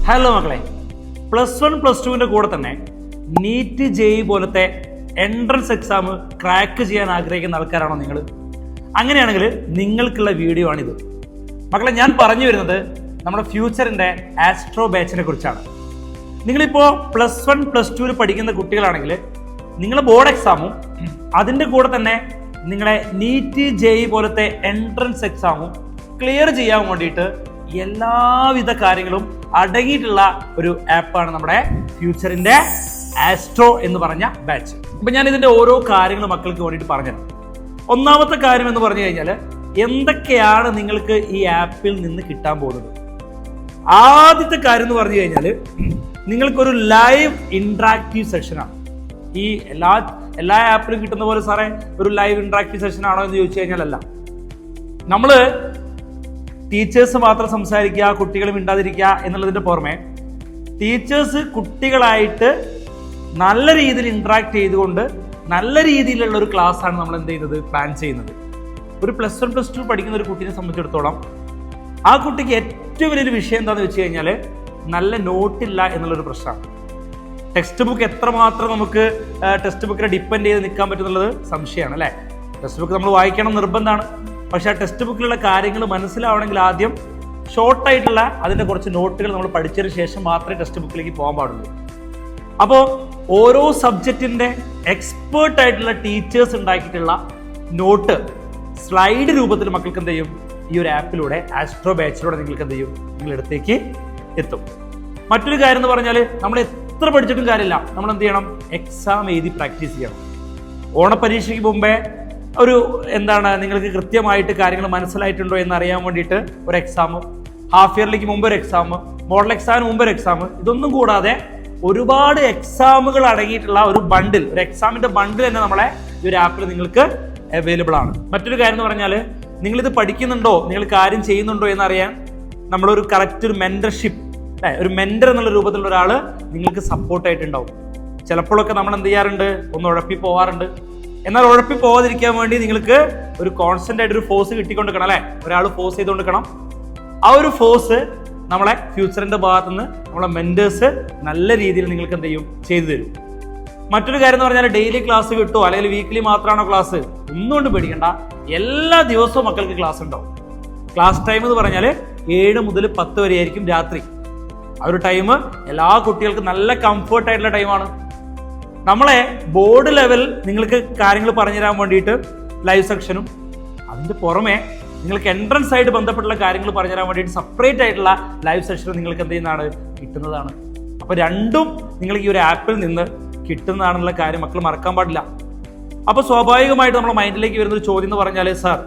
Hello മക്കളെ, +1 +2 കൂടെ തന്നെ നീറ്റ് JEE പോലത്തെ എൻട്രൻസ് എക്സാം ക്രാക്ക് ചെയ്യാൻ ആഗ്രഹിക്കുന്ന ആൾക്കാരാണോ നിങ്ങൾ? അങ്ങനെയാണെങ്കിൽ നിങ്ങൾക്കുള്ള വീഡിയോ ആണിത്. മക്കളെ, ഞാൻ പറഞ്ഞു വരുന്നത് നമ്മുടെ ഫ്യൂച്ചറിന്റെ ആസ്ട്രോ ബാച്ചിനെ കുറിച്ചാണ്. നിങ്ങളിപ്പോൾ +1 +2 പഠിക്കുന്ന കുട്ടികളാണെങ്കിൽ നിങ്ങളെ ബോർഡ് എക്സാമും അതിൻ്റെ കൂടെ തന്നെ നിങ്ങളെ നീറ്റ് JEE പോലത്തെ എൻട്രൻസ് എക്സാമും ക്ലിയർ ചെയ്യാൻ വേണ്ടിയിട്ട് എല്ലാവിധ കാര്യങ്ങളും അടങ്ങിയിട്ടുള്ള ഒരു ആപ്പാണ് നമ്മുടെ ഫ്യൂച്ചറിന്റെ ആസ്ട്രോ എന്ന് പറഞ്ഞ ബാച്ച്. അപ്പൊ ഞാൻ ഇതിന്റെ ഓരോ കാര്യങ്ങൾ മക്കൾക്ക് വേണ്ടിയിട്ട് പറഞ്ഞുതരാം. ഒന്നാമത്തെ കാര്യം എന്ന് പറഞ്ഞു കഴിഞ്ഞാൽ എന്തൊക്കെയാണ് നിങ്ങൾക്ക് ഈ ആപ്പിൽ നിന്ന് കിട്ടാൻ പോകുന്നത്. ആദ്യത്തെ കാര്യം എന്ന് പറഞ്ഞു കഴിഞ്ഞാൽ നിങ്ങൾക്കൊരു ലൈവ് ഇന്ററാക്റ്റീവ് സെഷനാണ്. ഈ എല്ലാ ആപ്പിലും കിട്ടുന്ന പോലെ സാറേ ഒരു ലൈവ് ഇന്ററാക്റ്റീവ് സെഷൻ ആണോ എന്ന് ചോദിച്ചു കഴിഞ്ഞാൽ അല്ല. നമ്മള് ടീച്ചേഴ്സ് മാത്രം സംസാരിക്കുക, കുട്ടികൾ മിണ്ടാതിരിക്കുക എന്നുള്ളതിന്റെ പുറമെ ടീച്ചേഴ്സ് കുട്ടികളായിട്ട് നല്ല രീതിയിൽ ഇന്ററാക്ട് ചെയ്തുകൊണ്ട് നല്ല രീതിയിലുള്ള ഒരു ക്ലാസ് ആണ് നമ്മൾ എന്ത് ചെയ്യുന്നത്, പ്ലാൻ ചെയ്യുന്നത്. ഒരു +1 +2 പഠിക്കുന്ന ഒരു കുട്ടീനെ സംബന്ധിച്ചിടത്തോളം ആ കുട്ടിക്ക് ഏറ്റവും വലിയൊരു വിഷയം എന്താണെന്ന് വെച്ച് കഴിഞ്ഞാൽ നല്ല നോട്ടില്ല എന്നുള്ളൊരു പ്രശ്നമാണ്. ടെക്സ്റ്റ് ബുക്ക് എത്രമാത്രം നമുക്ക് ടെക്സ്റ്റ് ബുക്കിനെ ഡിപ്പെൻഡ് ചെയ്ത് നിൽക്കാൻ പറ്റുന്നുള്ളത് സംശയമാണ് അല്ലേ. ടെക്സ്റ്റ് ബുക്ക് നമ്മൾ വായിക്കണം നിർബന്ധമാണ്. പക്ഷെ ആ ടെക്സ്റ്റ് ബുക്കിലുള്ള കാര്യങ്ങൾ മനസ്സിലാവണമെങ്കിൽ ആദ്യം ഷോർട്ടായിട്ടുള്ള അതിൻ്റെ കുറച്ച് നോട്ടുകൾ നമ്മൾ പഠിച്ചതിന് ശേഷം മാത്രമേ ടെക്സ്റ്റ് ബുക്കിലേക്ക് പോകാൻ പാടുള്ളൂ. അപ്പോൾ ഓരോ സബ്ജക്റ്റിൻ്റെ എക്സ്പേർട്ട് ആയിട്ടുള്ള ടീച്ചേഴ്സ് ഉണ്ടാക്കിയിട്ടുള്ള നോട്ട് സ്ലൈഡ് രൂപത്തിൽ മക്കൾക്ക് എന്ത് ചെയ്യും, ഈ ഒരു ആപ്പിലൂടെ ആസ്ട്രോ ബാച്ചിലൂടെ നിങ്ങൾക്ക് എന്ത് ചെയ്യും, നിങ്ങളടുത്തേക്ക് എത്തും. മറ്റൊരു കാര്യം എന്ന് പറഞ്ഞാൽ നമ്മൾ എത്ര പഠിച്ചിട്ടും കാര്യമില്ല, നമ്മൾ എന്ത് ചെയ്യണം, എക്സാം എഴുതി പ്രാക്ടീസ് ചെയ്യണം. ഓണപരീക്ഷയ്ക്ക് മുമ്പേ നിങ്ങൾക്ക് കൃത്യമായിട്ട് കാര്യങ്ങൾ മനസ്സിലായിട്ടുണ്ടോ എന്ന് അറിയാൻ വേണ്ടിയിട്ട് ഒരു എക്സാം, ഹാഫ് ഇയർലിക്ക് മുമ്പ് ഒരു എക്സാം, മോഡൽ എക്സാമിന് മുമ്പ് ഒരു എക്സാം, ഇതൊന്നും കൂടാതെ ഒരുപാട് എക്സാമുകൾ അടങ്ങിയിട്ടുള്ള ഒരു ബണ്ടിൽ, ഒരു എക്സാമിന്റെ ബണ്ടിൽ തന്നെ നമ്മളെ ഈ ഒരു ആപ്പിൽ നിങ്ങൾക്ക് അവൈലബിൾ ആണ്. മറ്റൊരു കാര്യം എന്ന് പറഞ്ഞാൽ നിങ്ങളിത് പഠിക്കുന്നുണ്ടോ, നിങ്ങൾ കാര്യം ചെയ്യുന്നുണ്ടോ എന്നറിയാൻ നമ്മളൊരു കറക്റ്റ് ഒരു മെന്റർഷിപ്പ്, ഒരു മെന്റർ എന്നുള്ള രൂപത്തിലുള്ള ഒരാൾ നിങ്ങൾക്ക് സപ്പോർട്ടായിട്ടുണ്ടാവും. ചിലപ്പോഴൊക്കെ നമ്മൾ എന്ത് ചെയ്യാറുണ്ട്, ഒന്ന് ഉഴപ്പി പോകാറുണ്ട്. എന്നാൽ ഉഴപ്പി പോകാതിരിക്കാൻ വേണ്ടി നിങ്ങൾക്ക് ഒരു കോൺസ്റ്റന്റ് ആയിട്ട് ഒരു ഫോഴ്സ് കിട്ടിക്കൊണ്ടിരിക്കണം അല്ലെ, ഒരാൾ ഫോഴ്സ് ചെയ്തുകൊണ്ടിരിക്കണം. ആ ഒരു ഫോഴ്സ് നമ്മളെ ഫ്യൂച്ചറിന്റെ ഭാഗത്തുനിന്ന് നമ്മളെ മെന്റേഴ്സ് നല്ല രീതിയിൽ നിങ്ങൾക്ക് എന്ത് ചെയ്യും, ചെയ്തു തരും. മറ്റൊരു കാര്യം എന്ന് പറഞ്ഞാൽ ഡെയിലി ക്ലാസ് കിട്ടുമോ അല്ലെങ്കിൽ വീക്കിലി മാത്രമാണോ ക്ലാസ്, ഒന്നുകൊണ്ട് പേടിക്കണ്ട. എല്ലാ ദിവസവും മക്കൾക്ക് ക്ലാസ് ഉണ്ടാവും. ക്ലാസ് ടൈം എന്ന് പറഞ്ഞാൽ 7 മുതൽ 10 വരെ ആയിരിക്കും രാത്രി. ആ ഒരു ടൈം എല്ലാ കുട്ടികൾക്കും നല്ല കംഫർട്ട് ആയിട്ടുള്ള ടൈമാണ്. നമ്മളെ ബോർഡ് ലെവൽ നിങ്ങൾക്ക് കാര്യങ്ങൾ പറഞ്ഞുതരാൻ വേണ്ടിയിട്ട് ലൈവ് സെക്ഷനും അതിൻ്റെ പുറമെ നിങ്ങൾക്ക് എൻട്രൻസ് ആയിട്ട് ബന്ധപ്പെട്ടുള്ള കാര്യങ്ങൾ പറഞ്ഞുതരാൻ വേണ്ടിയിട്ട് സെപ്പറേറ്റ് ആയിട്ടുള്ള ലൈവ് സെഷനും നിങ്ങൾക്ക് എന്ത് ചെയ്യുന്നതാണ്, കിട്ടുന്നതാണ്. അപ്പോൾ രണ്ടും നിങ്ങൾക്ക് ഈ ഒരു ആപ്പിൽ നിന്ന് കിട്ടുന്നതാണെന്നുള്ള കാര്യം മക്കൾ മറക്കാൻ പാടില്ല. അപ്പോൾ സ്വാഭാവികമായിട്ട് നമ്മുടെ മൈൻഡിലേക്ക് വരുന്നൊരു ചോദ്യം എന്ന് പറഞ്ഞാൽ, സാർ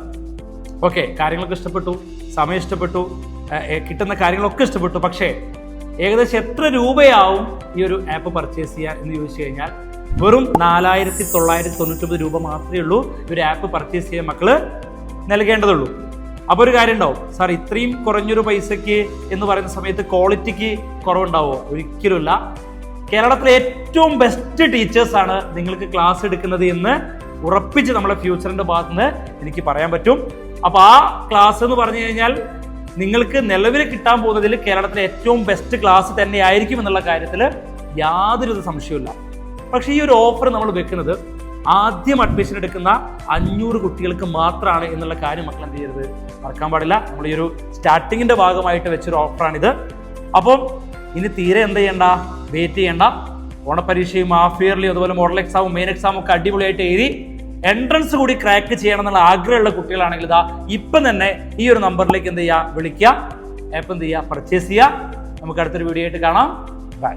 ഓക്കെ കാര്യങ്ങളൊക്കെ ഇഷ്ടപ്പെട്ടു, സമയം ഇഷ്ടപ്പെട്ടു, കിട്ടുന്ന കാര്യങ്ങളൊക്കെ ഇഷ്ടപ്പെട്ടു, പക്ഷേ ഏകദേശം എത്ര രൂപയാവും ഈ ഒരു ആപ്പ് പർച്ചേസ് ചെയ്യാൻ എന്ന് ചോദിച്ചു കഴിഞ്ഞാൽ വെറും 4,999 രൂപ മാത്രമേ ഉള്ളൂ ഈ ഒരു ആപ്പ് പർച്ചേസ് ചെയ്യാൻ മക്കള് നൽകേണ്ടതുള്ളൂ. അപ്പോൾ ഒരു കാര്യം ഉണ്ടാവും, സാർ ഇത്രയും കുറഞ്ഞൊരു പൈസയ്ക്ക് എന്ന് പറയുന്ന സമയത്ത് ക്വാളിറ്റിക്ക് കുറവുണ്ടാവുമോ? ഒരിക്കലുമില്ല. കേരളത്തിലെ ഏറ്റവും ബെസ്റ്റ് ടീച്ചേഴ്സാണ് നിങ്ങൾക്ക് ക്ലാസ് എടുക്കുന്നത് എന്ന് ഉറപ്പിച്ച് നമ്മുടെ ഫ്യൂച്ചറിന്റെ ഭാഗത്തുനിന്ന് എനിക്ക് പറയാൻ പറ്റും. അപ്പോൾ ആ ക്ലാസ് എന്ന് പറഞ്ഞു കഴിഞ്ഞാൽ നിങ്ങൾക്ക് നിലവിൽ കിട്ടാൻ പോകുന്നതിൽ കേരളത്തിലെ ഏറ്റവും ബെസ്റ്റ് ക്ലാസ് തന്നെ ആയിരിക്കും എന്നുള്ള കാര്യത്തിൽ യാതൊരു സംശയമില്ല. പക്ഷേ ഈ ഒരു ഓഫർ നമ്മൾ വെക്കുന്നത് ആദ്യം അഡ്മിഷൻ എടുക്കുന്ന 500 കുട്ടികൾക്ക് മാത്രമാണ് എന്നുള്ള കാര്യം മക്കൾ എന്ത് ചെയ്യരുത്, മറക്കാൻ പാടില്ല. നമ്മൾ ഈ ഒരു സ്റ്റാർട്ടിങ്ങിന്റെ ഭാഗമായിട്ട് വെച്ചൊരു ഓഫറാണിത്. അപ്പം ഇനി തീരെ എന്ത് ചെയ്യണ്ട, വെയിറ്റ് ചെയ്യണ്ട. ഓണപരീക്ഷയും ഹാഫ് ഇയർലിയും അതുപോലെ മോഡൽ എക്സാമും മെയിൻ എക്സാമും ഒക്കെ അടിപൊളിയായിട്ട് എഴുതി എൻട്രൻസ് കൂടി ക്രാക്ക് ചെയ്യണം എന്നുള്ള ആഗ്രഹമുള്ള കുട്ടികളാണെങ്കിൽ ഇതാ ഇപ്പം തന്നെ ഈ ഒരു നമ്പറിലേക്ക് എന്ത് ചെയ്യുക, വിളിക്കുക, ആപ്പ് എന്ത് ചെയ്യുക, പർച്ചേസ് ചെയ്യുക. നമുക്ക് അടുത്തൊരു വീഡിയോ ആയിട്ട് കാണാം. ബൈ.